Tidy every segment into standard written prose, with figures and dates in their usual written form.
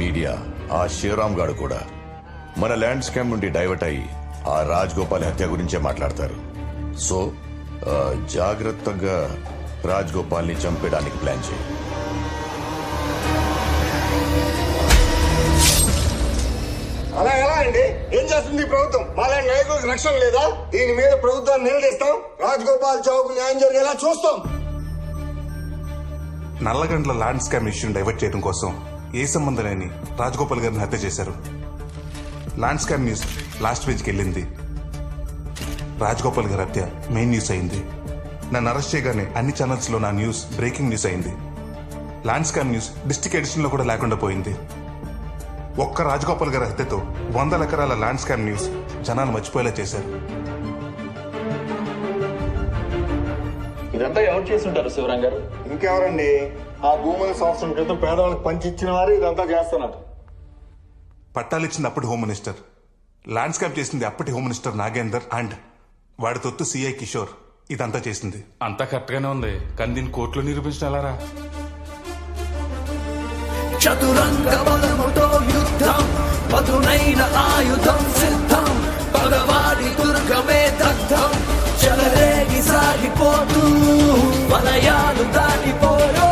Media ఆ శివరామ్ గాడు కూడా మన ల్యాండ్ స్కామ్ నుండి డైవర్ట్ అయ్యి ఆ రాజ్ గోపాల్ హత్య గురించే మాట్లాడతారు. సో జాగ్రత్తగా రాజ్ గోపాల్ని చంపేయడానికి ప్లాన్ చేయి. అలా ఎలా అండి? ఏం చేస్తుంది ప్రభుత్వం? మాలాంటి నాయకులకు రక్షణ లేదా? దీని మీద ప్రభుత్వాన్ని నిలదీస్తాం. రాజగోపాల్ చౌక్ న్యాయం జరిగేలా చూస్తాం. నల్లగండ్ల ల్యాండ్ స్కామ్ ఇష్యూని డైవర్ట్ చేయడం కోసం ఏ సంబంధం లేని రాజగోపాల్ గారిని హత్య చేశారు. ల్యాండ్ స్కామ్ న్యూస్ లాస్ట్ పేజ్కి వెళ్ళింది. రాజగోపాల్ గారి హత్య మెయిన్ న్యూస్ అయింది. నన్ను అరెస్ట్ చేయగానే అన్ని ఛానల్స్ లో నా న్యూస్ బ్రేకింగ్ న్యూస్ అయింది. Land scam news district edition లో కూడా లేకుండా పోయింది. ఒక్క రాజగోపాల్ గారి హత్యతో 100 ఎకరాల ల్యాండ్ స్కామ్ న్యూస్ జనాలు మర్చిపోయేలా చేశారు. ఇదంతా ఎవరు చేస్తుంటారు శివరాం గారు? ఇంకెవరండి? ఆ భూముల సంవత్సరం క్రితం పేదవాళ్ళకి పంచిచ్చిన వారు ఇదంతా చేస్తున్నారు. పట్టాలిచ్చింది అప్పటి హోమ్ మినిస్టర్, ల్యాండ్ స్కామ్ చేసింది అప్పటి హోమ్ మినిస్టర్ నాగేందర్ అండ్ వాడి తొత్తు సిఐ కిషోర్. ఇదంతా చేసింది. అంతా కరెక్ట్ గానే ఉంది, కానీ దీన్ని కోర్టులో నిరూపించడం ఎలారా? చతురంగ బలముతో యుద్ధం, పదునైన ఆయుధం సిద్ధం, పగవాడి దుర్గమే దగ్ధం, చెలరేగి సాగిపోతూ వలయాలు దాటిపోయో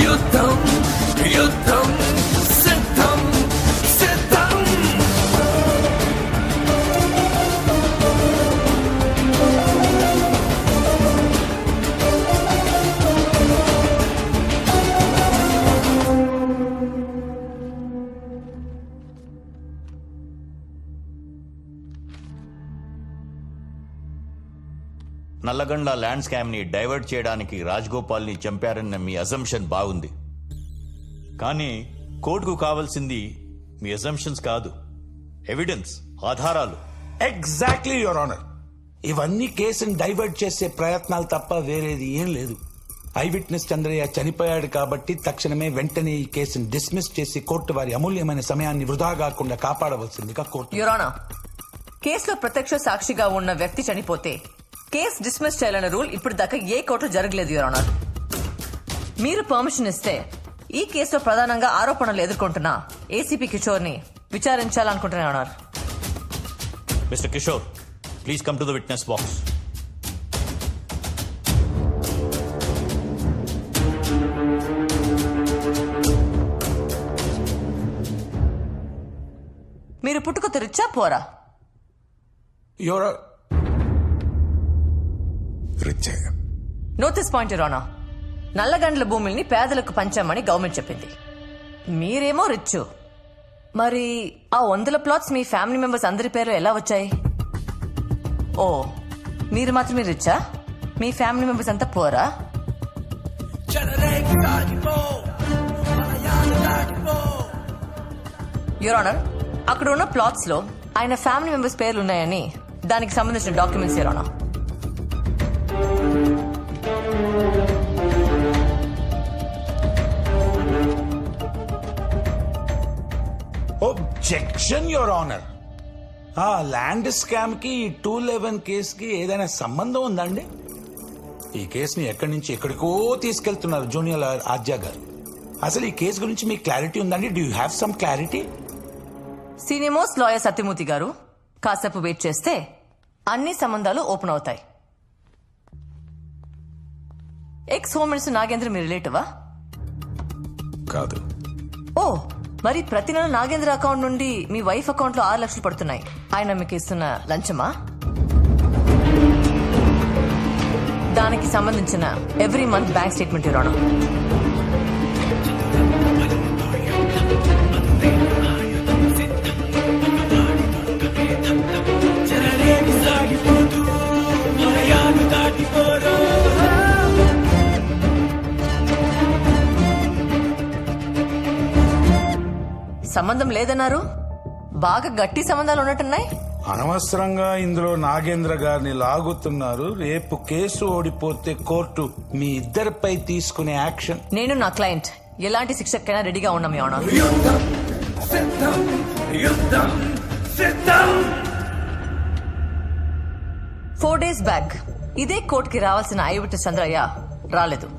యుద్ధం యుద్ధం సిద్ధం సిద్ధం. నల్లగండ్ల ల్యాండ్ స్కామ్ ని డైవర్ట్ చేయడానికి రాజగోపాల్ ని చంపారన్న మీ అజంప్షన్ బాగుంది, కానీ కోర్టుకు కావాల్సింది మీ అజంప్షన్స్ కాదు, ఎవిడెన్స్, ఆధారాలు. Exactly your honour. ఇవన్నీ కేసుని డైవర్ట్ చేసే ప్రయత్నాలు తప్ప వేరేది ఏం లేదు. ఐ విట్నెస్ చంద్రయ్య చనిపోయాడు కాబట్టి తక్షణమే వెంటనే ఈ కేసుని డిస్మిస్ చేసి కోర్టు వారి అమూల్యమైన సమయాన్ని వృధా కాకుండా కాపాడవలసిందిగా కోర్టు. యువర్ ఆనర్, కేసులో ప్రత్యక్ష సాక్షిగా ఉన్న వ్యక్తి చనిపోతే కేసు డిస్మిస్ చేయాలనే రూల్ ఇప్పుడు దాకా ఏ కోర్టులో జరగలేదు యువర్ ఆనర్. మీరు పర్మిషన్ ఇస్తే ఈ కేసులో ప్రధానంగా ఆరోపణలు ఎదుర్కొంటున్న ఏసీపీ కిషోర్ ని విచారించాలనుకుంటున్నాను your honour. Mister Kishore, please come to the witness box. మీరు పుట్టుకతో రిచ్చా పోరా? Your note this point your honour. Nallagandla భూముల్ని పేదలకు పంచామని గవర్నమెంట్ చెప్పింది. మీరేమో రిచ్. మరి ఆ 100 ప్లాట్స్ మీ ఫ్యామిలీ మెంబర్స్ అందరి పేరు ఎలా వచ్చాయి? ఓ, మీరు మాత్రమే రిచ్చా? మీ ఫ్యామిలీ మెంబర్స్ అంతా పోరా? యువర్ ఆనర్, అక్కడ ఉన్న ప్లాట్స్ లో ఆయన ఫ్యామిలీ మెంబర్స్ పేర్లు ఉన్నాయని దానికి సంబంధించిన documents your honour. objection, your honor. ఆ ల్యాండ్ స్కామ్ కి 211 కేసుకి ఏదైనా సంబంధం ఉందండి? ఈ కేసుని ఎక్కడి నుంచి ఎక్కడికో తీసుకెళ్తున్నారు జూనియర్ ఆద్య గారు. అసలు ఈ కేసు గురించి మీకు క్లారిటీ ఉందండి? Do you have some clarity? Senior most lawyer Satyamurthy గారు కాసేపు వెయిట్ చేస్తే అన్ని సంబంధాలు ఓపెన్ అవుతాయి. ఎక్స్ హోమ్ మినిస్టర్ నాగేంద్ర మీ రిలేటివా? కాదు. ఓ, మరి ప్రతి నెల నాగేంద్ర అకౌంట్ నుండి మీ వైఫ్ అకౌంట్ లో 6 లక్షలు పడుతున్నాయి. ఆయన మీకు ఇస్తున్న లంచమా? దానికి సంబంధించిన ఎవ్రీ మంత్ బ్యాంక్ స్టేట్మెంట్ ఇవ్వడం. సంబంధం లేదన్నారు. బాగా గట్టి సంబంధాలు ఉన్నట్టున్నాయి. అనవసరంగా ఇందులో నాగేంద్ర గారిని లాగుతున్నారు. రేపు కేసు ఓడిపోతే కోర్టు మీ ఇద్దరిపై తీసుకునే యాక్షన్. నేను నా క్లయింట్ ఎలాంటి శిక్షకైనా రెడీగా ఉన్నాం మీ ఆనర్. 4 days బ్యాక్ ఇదే కోర్టుకి రావాల్సిన ఐ విట్నెస్ చంద్రయ్య రాలేదు.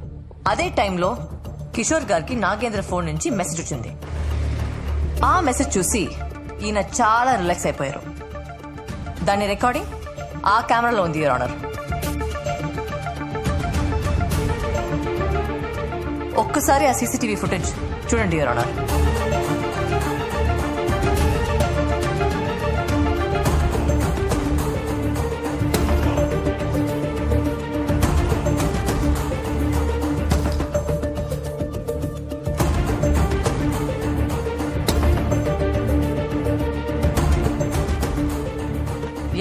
అదే టైంలో కిషోర్ గారికి నాగేంద్ర ఫోన్ నుంచి మెసేజ్ వచ్చింది. ఆ మెసేజ్ చూసి ఈయన చాలా రిలాక్స్ అయిపోయారు. దాని రికార్డింగ్ ఆ కెమెరాలో ఉంది యువర్ ఆనర్. ఒక్కసారి ఆ సీసీటీవీ ఫుటేజ్ చూడండి యువర్ ఆనర్.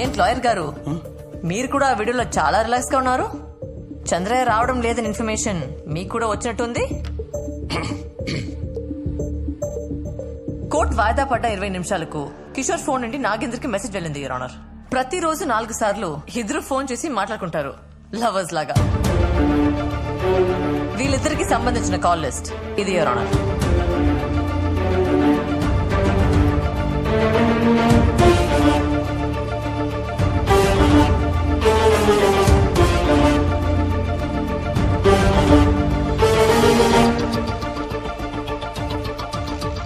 ఏంటి లాయర్ గారు, మీరు కూడా ఆ వీడియోలో చాలా రిలాక్స్ గా ఉన్నారు. చంద్రయ్య రావడం లేదని ఇన్ఫర్మేషన్ మీకు కూడా వచ్చినట్టుంది. కోర్టు వాయిదా పడ్డ 20 నిమిషాలకు కిషోర్ ఫోన్ నుండి నాగేంద్రకి మెసేజ్ వెళ్ళింది యువర్ ఆనర్. ప్రతిరోజు 4 సార్లు ఇద్దరు ఫోన్ చేసి మాట్లాడుకుంటారు లవర్స్ లాగా. వీళ్ళిద్దరికి సంబంధించిన కాల్ లిస్ట్ ఇది యువర్ ఆనర్.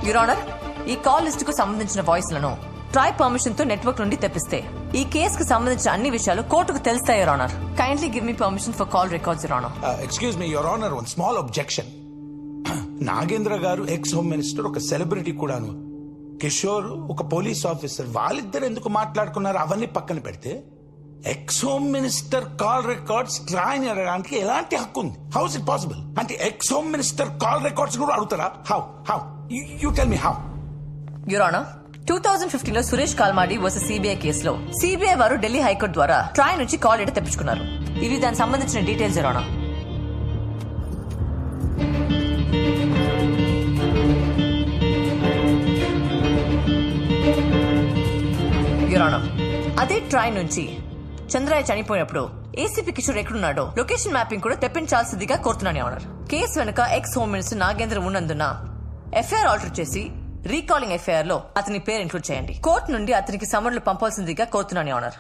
యువర్ ఆనర్, ఈ కాల్ లిస్ట్ కు సంబంధించిన వాయిస్ లను ట్రాయ్ పర్మిషన్ తో నెట్వర్క్ నుండి తెప్పిస్తే ఈ కేసు కు సంబంధించిన అన్ని విషయాలు కోర్టుకు తెలుస్తాయి your honour. Kindly give me permission for call records your honour. Excuse me your honour, one small objection. Nagendra గారు ఎక్స్ హోమ్ మినిస్టర్, ఒక సెలబ్రిటీ కూడాను. కిషోర్ ఒక పోలీస్ ఆఫీసర్. వాళ్ళిద్దరు ఎందుకు మాట్లాడుకున్నారు అవన్నీ పక్కన పెడితే ex home minister call records TRAI అడగడానికి ఎలాంటి హక్కు ఉంది? How is it possible? అంటే ex home minister call records కూడా అడుగుతారా? How you tell me how. Your honour, 2015 లో సురేష్ కాల్మాడి వర్సెస్ సిబిఐ కేసులో సిబిఐ వారు ఢిల్లీ హైకోర్టు ద్వారా ట్రాయ్ నుంచి కాల్ డేటా తెప్పించుకున్నారు. ఇవి దానికి సంబంధించిన details your honour. Your honour, అదే ట్రాయ్ నుంచి చంద్రయ్య చనిపోయినప్పుడు ఏసీపీ కిషోర్ ఎక్కడున్నాడో లొకేషన్ మ్యాపింగ్ కూడా తెప్పించాల్సిందిగా కోరుతున్నాను యువర్ ఆనర్. కేసు వెనుక ఎక్స్ హోమ్ మినిస్టర్ నాగేంద్ర ఉన్నందున ఎఫ్ఐఆర్ ఆల్టర్ చేసి రీకాలింగ్ ఎఫ్ఐఆర్ లో అతని పేరు ఇంక్లూడ్ చేయండి. కోర్టు నుండి అతనికి సమన్లు పంపాల్సిందిగా కోరుతున్నాను యువర్ ఆనర్.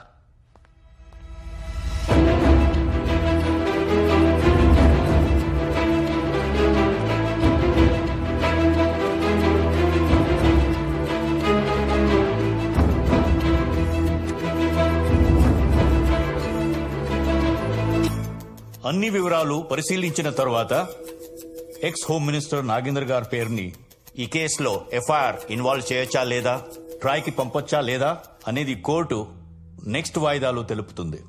అన్ని వివరాలు పరిశీలించిన తర్వాత ఎక్స్ హోమ్ మినిస్టర్ నాగేంద్ర గారి పేరుని ఈ కేసులో ఎఫ్ఐఆర్ ఇన్వాల్వ్ చేయొచ్చా లేదా, ట్రాయ్కి పంపొచ్చా లేదా అనేది కోర్టు నెక్స్ట్ వాయిదాలో తెలుపుతుంది.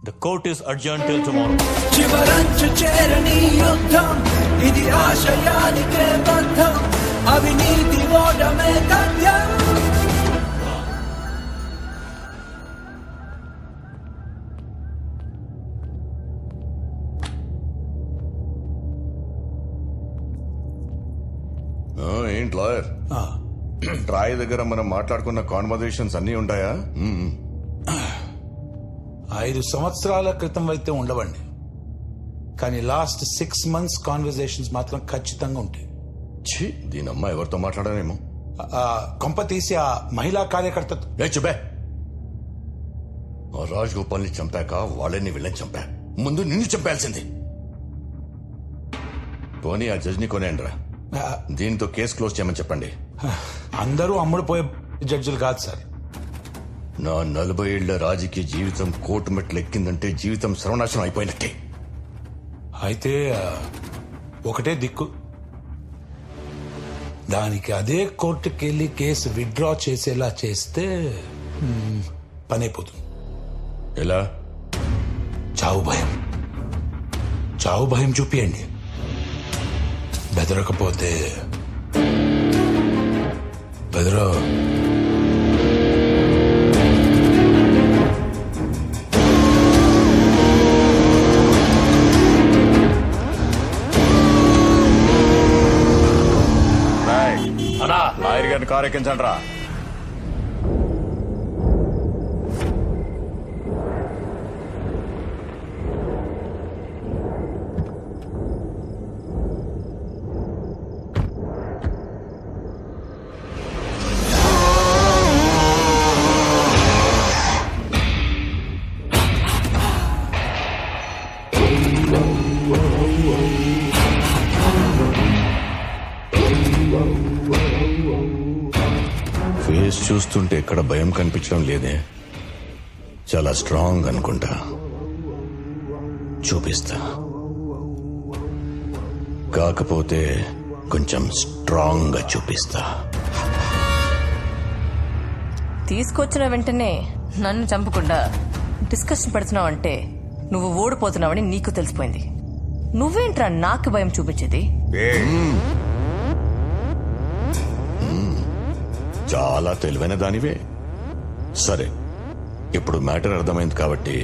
The court is adjourn till tomorrow. చివరంచు చేరని యుద్ధం ఇది, ఆశయానికే బంధం, అవినీతి ఓడమే తథ్యం. ఏంటి లాయర్, ట్రాయ్ దగ్గర మనం మాట్లాడుకున్న కాన్వర్జేషన్స్ అన్ని ఉంటాయా? 5 సంవత్సరాల క్రితం అయితే ఉండవండి, కానీ లాస్ట్ 6 months కాన్వర్జేషన్స్ మాత్రం ఖచ్చితంగా ఉంటాయి. ఛీ, దీని అమ్మ ఎవరితో మాట్లాడానేమో. కొంప తీసి ఆ మహిళా కార్యకర్త. చుబే, రాజ్ గోపాల్ని చంపాక వాళ్ళని వీళ్ళని చంపా, ముందు నిన్ను చంపాల్సింది. పోనీ ఆ జడ్జిని కొనేయండిరా, దీంతో కేసు క్లోజ్ చేయమని చెప్పండి. అందరూ అమ్ముడు పోయే జడ్జిలు కాదు సార్. నా 40 ఏళ్ల రాజకీయ జీవితం కోర్టు మెట్లు ఎక్కిందంటే జీవితం సర్వనాశనం అయిపోయినట్టే. అయితే ఒకటే దిక్కు, దానికి అదే కోర్టుకెళ్లి కేసు విత్డ్రా చేసేలా చేస్తే పని అయిపోతుంది. ఎలా? చావు భయం చూపియండి. బెదరకపోతే బెదరో. లాయర్ గారిని కారు ఎక్కించండి రా. ఫేస్ చూస్తుంటే ఎక్కడ భయం కనిపించడం లేదే. చాలా స్ట్రాంగ్ అనుకుంటా. చూపిస్తా. కాకపోతే కొంచెం స్ట్రాంగ్ గా చూపిస్తా. తీసుకొచ్చిన వెంటనే నన్ను చంపకుండా డిస్కషన్ పెడుతున్నావు అంటే నువ్వు ఓడిపోతున్నావని నీకు తెలిసిపోయింది. నువ్వేంట్రా నాకు భయం చూపించేది? చాలా తెలివైన దానివే. సరే, ఇప్పుడు మ్యాటర్ అర్థమైంది కాబట్టి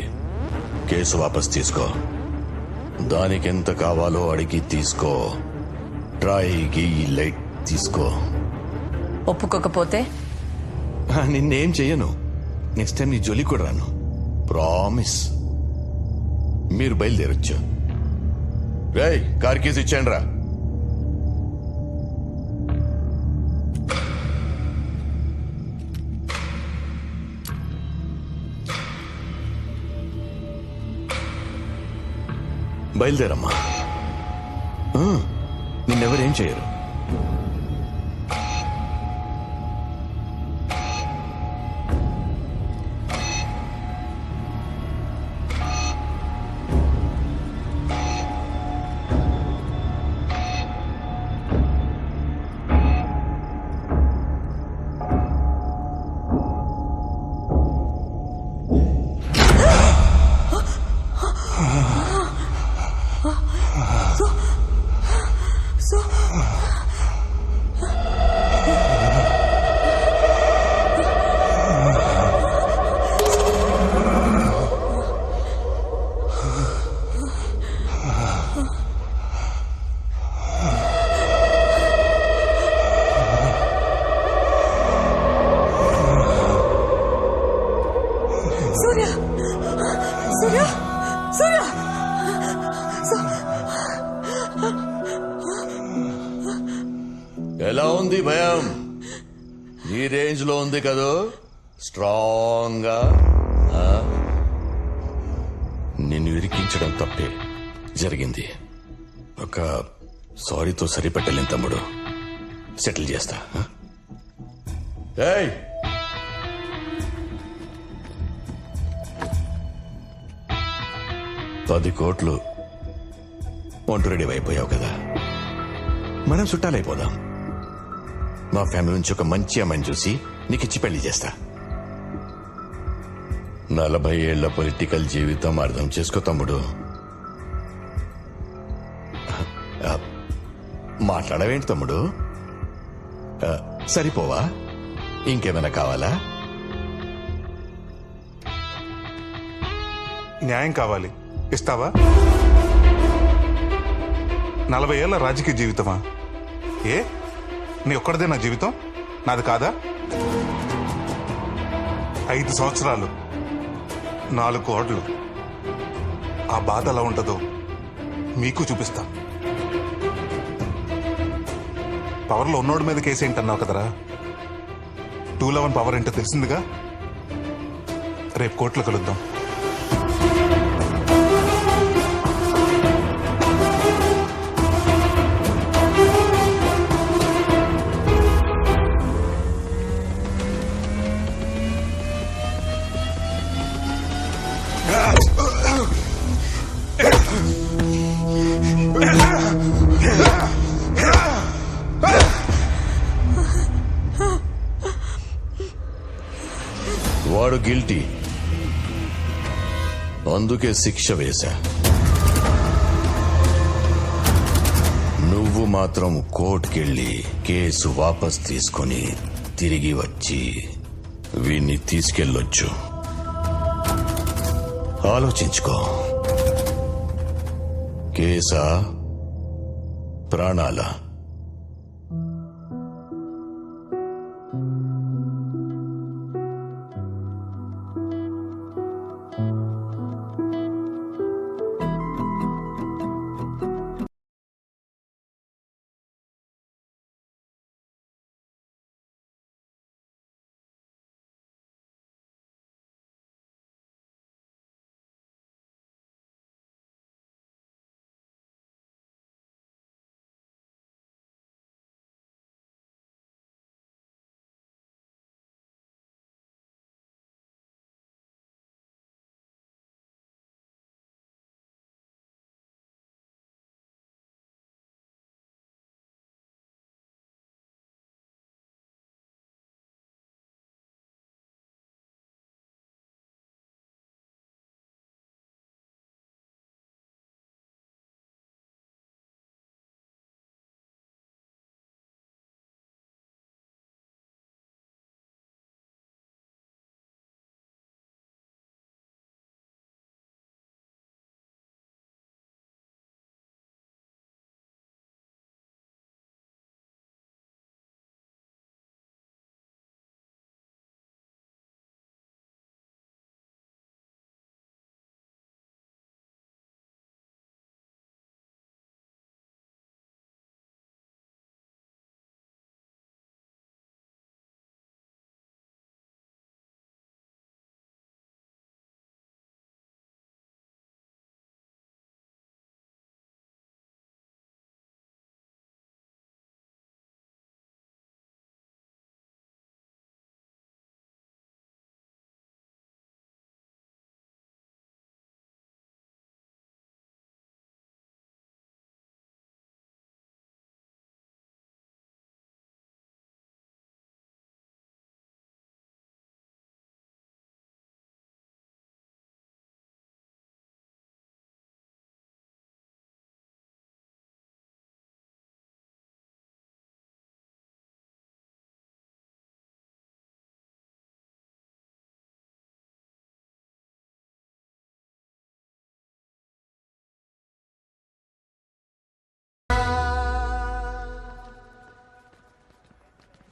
కేసు వాపస్ తీసుకో. దానికి ఎంత కావాలో అడిగి తీసుకో. ట్రైకి లైట్ తీసుకో. ఒప్పుకోకపోతే నిన్నేం చెయ్యను. నెక్స్ట్ టైం నీ జోలి కూడా రాను. ప్రామిస్. మీరు బయలుదేరొచ్చు. రేయ్, కార్ కీస్ ఇచ్చాను రా. బయలుదేరమ్మా. నిన్నెవరేం చేయరు. సూర్య, సూర్య, సూర్య. ఎలా ఉంది భయం? ఈ రేంజ్ లో ఉంది కదూ. స్ట్రాంగ్ గా. నిన్ను ఇరికించడం తప్పే జరిగింది. ఒక సారీతో సరిపెట్టలేని తమ్ముడు. సెటిల్ చేస్తా. ఏయ్, 10 కోట్లు వంట రెడీ అయిపోయావు కదా. మనం చుట్టాలైపోదాం. మా ఫ్యామిలీ నుంచి ఒక మంచి అమ్మాయిని చూసి నీకిచ్చి పెళ్లి చేస్తా. 40 ఏళ్ల పొలిటికల్ జీవితం అర్థం చేసుకో తమ్ముడు. మాట్లాడవేంటి తమ్ముడు? సరిపోవా? ఇంకేమైనా కావాలా? న్యాయం కావాలి. ఇస్తావా? 40 ఏళ్ల రాజకీయ జీవితమా? ఏ నీ ఒక్కడిదే నా జీవితం? నాది కాదా? 5 సంవత్సరాలు, 4 కోట్లు. ఆ బాధ ఎలా ఉంటుందో మీకు చూపిస్తా. పవర్లో ఉన్నోడి మీద కేసు ఏంటన్నావు కదరా. 211 పవర్ ఏంటో తెలిసిందిగా. రేపు కోర్టులో కలుద్దాం. వాడు గిల్టీ, అందుకే శిక్ష వేశా. నువ్వు మాత్రం కోర్టుకెళ్ళి కేసు వాపస్ తీసుకొని తిరిగి వచ్చి వీణ్ణి తీసుకెళ్ళొచ్చు. ఆలోచించుకో. కేసా, ప్రాణాలా?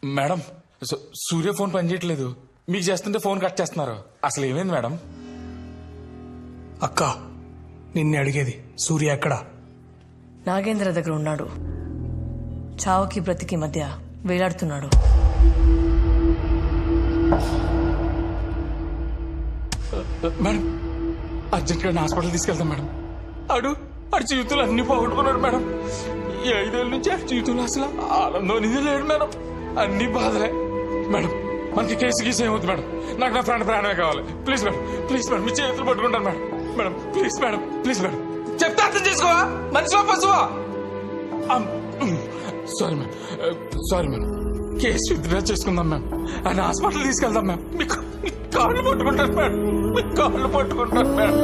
మేడం సూర్య ఫోన్ పనిచేయట్లేదు. మీకు చేస్తుంటే ఫోన్ కట్ చేస్తున్నారు. అసలు ఏమైంది మేడం? అక్క నిన్నే అడిగేది, సూర్య ఎక్కడా? నాగేంద్ర దగ్గర ఉన్నాడు. చావుకి బ్రతికి మధ్య వేలాడుతున్నాడు. మేడం అర్జెంట్ గా హాస్పిటల్ తీసుకెళ్తాం మేడం. ఆడు జీవితంలో అన్ని పోగొట్టుకున్నాడు మేడం. ఈ 5 ఏళ్ళ నుంచి ఆ జీవితంలో అసలు ఆనందం అనేది లేడు మేడం. అన్ని బాధలే మేడం. మనకి కేసు గీసు ఏమవుతుంది మేడం? నాకు నా ప్రాణమే కావాలి. ప్లీజ్ మేడం, ప్లీజ్ మేడం, మీ చేతులు పట్టుకుంటాను madam. Madam please madam, please madam, చెప్తే అర్థం చేసుకోవా? మనిషివా పశువా? Sorry madam, sorry madam. Case withdraw చేసుకుందాం మ్యామ్. ఆయన హాస్పిటల్ తీసుకెళ్దాం మ్యామ్. మీకు కాళ్ళు పట్టుకుంటాను మేడం, మీ కాళ్ళు పట్టుకుంటాను madam.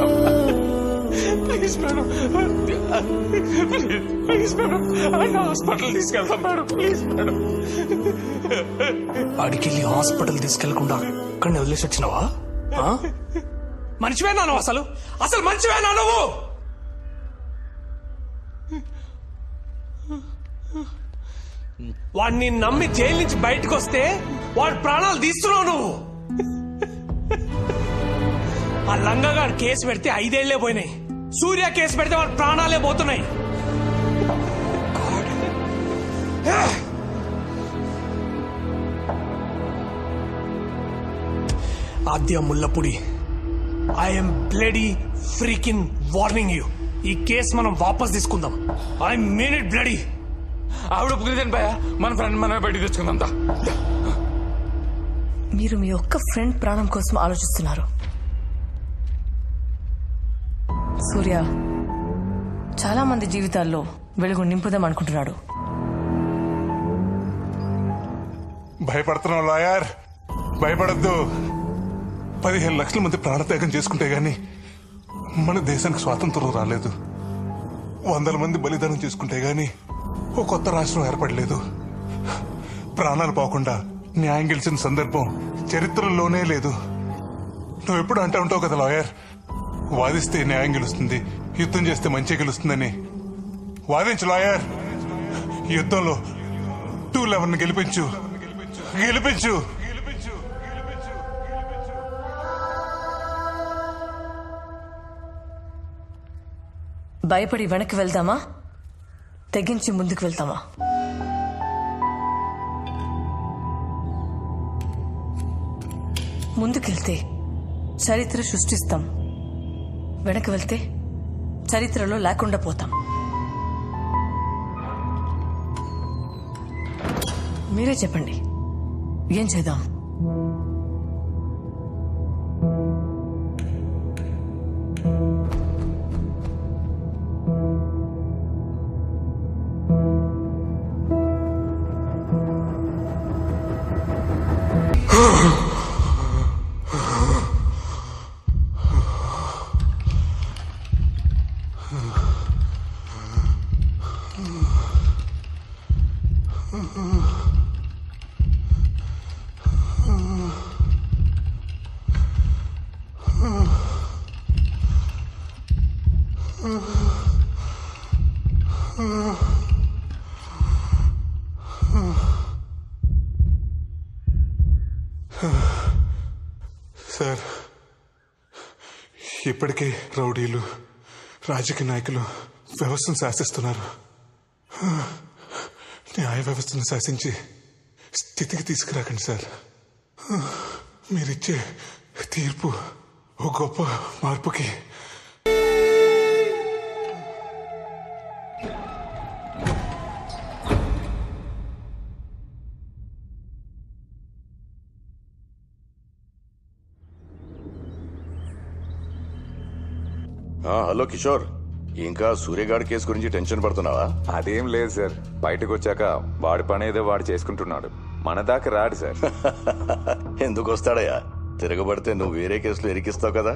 Please madam, please madam, ఆయన హాస్పిటల్ తీసుకెళ్దాం మేడం. Please madam. ఆడికెళ్ళి హాస్పిటల్ తీసుకెళ్లకుండా అక్కడనే వదిలేసి వచ్చినావా? మనిషివేనా నువ్వు? అసలు మనిషివేనా నువ్వు? వాడిని నమ్మి జైలు నుంచి బయటకు వస్తే వాడి ప్రాణాలు తీస్తున్నావు నువ్వు. ఆ లంగగాడు కేసు పెడితే 5 ఏళ్లే పోయినాయి. సూర్య కేసు పెడితే వాడి ప్రాణాలే పోతున్నాయి. Aadya Mullapudi, I'm bloody freaking warning you. ఈ కేసు మనం వాపస్ తీసుకుందాం. I mean it bloody. ఆవిడ ఒప్పుకునేదాన్ని భయ, మన ఫ్రెండ్ మనమే బయటికి తెచ్చుకుందాం. మీరు మీ ఒక్క ఫ్రెండ్ ప్రాణం కోసం ఆలోచిస్తున్నారు. సూర్య చాలా మంది జీవితాల్లో వెలుగు నింపుదాం అనుకుంటున్నాడు. భయపడుతున్నావు లాయర్, భయపడద్దు. 15 లక్షల మంది ప్రాణత్యాగం చేసుకుంటే గాని మన దేశానికి స్వాతంత్రం రాలేదు. 100 మంది బలిదానం చేసుకుంటే గాని ఓ కొత్త రాష్ట్రం ఏర్పడలేదు. ప్రాణాలు పోకుండా న్యాయం గెలిచిన సందర్భం చరిత్రలోనే లేదు. నువ్వు ఎప్పుడు అంటూ ఉంటావు కదా లాయర్, వాదిస్తే న్యాయం గెలుస్తుంది, యుద్ధం చేస్తే మంచి గెలుస్తుందని. వాదించు లాయర్, యుద్ధంలో 211 గెలిపించు, గెలిపించు. భయపడి వెనక్కి వెళ్దామా, తెగించి ముందుకు వెళ్తామా? ముందుకెళ్తే చరిత్ర సృష్టిస్తాం, వెనక్కి వెళ్తే చరిత్రలో లేకుండా పోతాం. మీరే చెప్పండి, ఏం చేద్దాం? సార్, ఇప్పటికే రౌడీలు, రాజకీయ నాయకులు వ్యవస్థను శాసిస్తున్నారు. న్యాయ వ్యవస్థను శాసించి స్థితికి తీసుకురాకండి సార్. మీరిచ్చే తీర్పు ఓ గొప్ప మార్పుకి. హలో కిషోర్, ఇంకా సూర్యగాడి కేసు గురించి టెన్షన్ పడుతున్నావా? అదేం లేదు సార్, బయటకు వచ్చాక వాడి పని ఏదో వాడు చేసుకుంటున్నాడు. మన దాకా రాడు సార్. ఎందుకు వస్తాడయ్యా? తిరగబడితే నువ్వు వేరే కేసులో ఇరికిస్తావు కదా.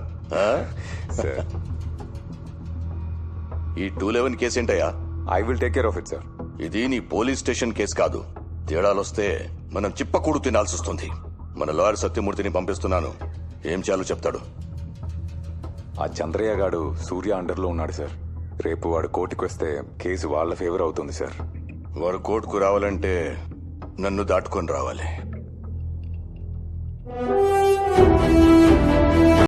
సార్, ఈ 211 కేసు ఏంటయ్యా? I will take care of it sir. ఇది నీ పోలీస్ స్టేషన్ కేసు కాదు. తేడాలొస్తే మనం చిప్పకూడు తినాల్సి వస్తుంది. మన లాయర్ సత్యమూర్తిని పంపిస్తున్నాను, ఏం చేయాలో చెప్తాడు. ఆ చంద్రయ్య గాడు సూర్య అండర్లో ఉన్నాడు సార్. రేపు వాడు కోర్టుకు వస్తే కేసు వాళ్ళ ఫేవర్ అవుతుంది సార్. వారు కోర్టుకు రావాలంటే నన్ను దాటుకొని రావాలి.